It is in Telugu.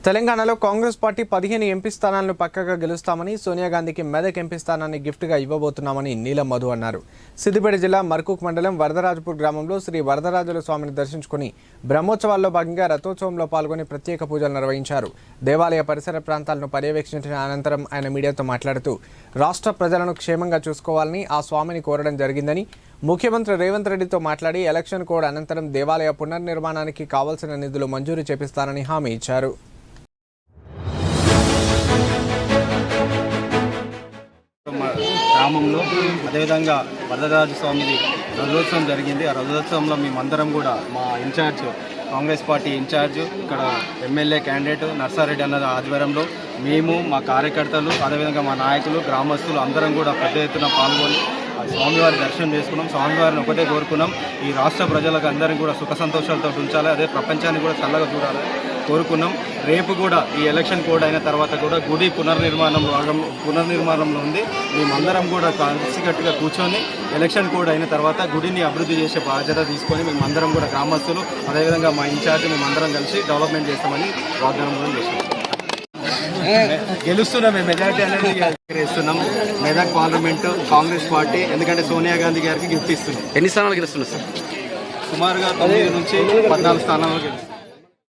తెలంగాణలో కాంగ్రెస్ పార్టీ 15 ఎంపీ స్థానాలను పక్కగా గెలుస్తామని, సోనియా గాంధీకి మెదక్ ఎంపీ స్థానాన్ని గిఫ్ట్గా ఇవ్వబోతున్నామని నీలం మధు అన్నారు. సిద్దిపేట జిల్లా మర్కూక్ మండలం వరదరాజపూర్ గ్రామంలో శ్రీ వరదరాజుల స్వామిని దర్శించుకుని బ్రహ్మోత్సవాల్లో భాగంగా రథోత్సవంలో పాల్గొని ప్రత్యేక పూజలు నిర్వహించారు. దేవాలయ పరిసర ప్రాంతాలను పర్యవేక్షించిన అనంతరం ఆయన మీడియాతో మాట్లాడుతూ రాష్ట్ర ప్రజలను క్షేమంగా చూసుకోవాలని ఆ స్వామిని కోరడం జరిగిందని, ముఖ్యమంత్రి రేవంత్ రెడ్డితో మాట్లాడి ఎలక్షన్ కోడ్ అనంతరం దేవాలయ పునర్నిర్మాణానికి కావాల్సిన నిధులు మంజూరు చేపిస్తారని హామీ ఇచ్చారు. గ్రామంలో అదేవిధంగా వరదరాజు స్వామిది రథోత్సవం జరిగింది. ఆ రథోత్సవంలో మేమందరం కూడా మా ఇన్ఛార్జ్ కాంగ్రెస్ పార్టీ ఇన్ఛార్జ్ ఇక్కడ ఎమ్మెల్యే క్యాండిడేట్ నర్సారెడ్డి అన్న ఆధ్వర్యంలో మేము మా కార్యకర్తలు అదేవిధంగా మా నాయకులు గ్రామస్తులు అందరం కూడా పెద్ద ఎత్తున పాల్గొని స్వామివారి దర్శనం చేసుకున్నాం. స్వామివారిని ఒకటే కోరుకున్నాం, ఈ రాష్ట్ర ప్రజలకు అందరం కూడా సుఖ సంతోషాలతో ఉంచాలి, అదే ప్రపంచాన్ని కూడా చల్లగా చూడాలి కోరుకున్నాం. రేపు కూడా ఈ ఎలక్షన్ కోడ్ అయిన తర్వాత కూడా గుడి పునర్నిర్మాణంలో ఉంది. మేమందరం కూడా కలిసికట్టుగా కూర్చొని ఎలక్షన్ కోడ్ అయిన తర్వాత గుడిని అభివృద్ధి చేసే బాధ్యత తీసుకొని మేమందరం కూడా గ్రామస్తులు అదేవిధంగా మా ఇన్ఛార్జ్ మేమందరం కలిసి డెవలప్మెంట్ చేస్తామని వాగ్దానం కూడా చేస్తున్నాం. గెలుస్తున్నాం, మేము మెజారిటీ అనేది ఇస్తున్నాం. మెదక్ పార్లమెంట్ కాంగ్రెస్ పార్టీ, ఎందుకంటే సోనియా గాంధీ గారికి గిఫ్ట్ ఇస్తున్నాం. ఎన్ని స్థానాలు గెలుస్తున్నారు సార్? సుమారుగా 9 నుంచి 14 స్థానాలు గెలుస్తున్నాం.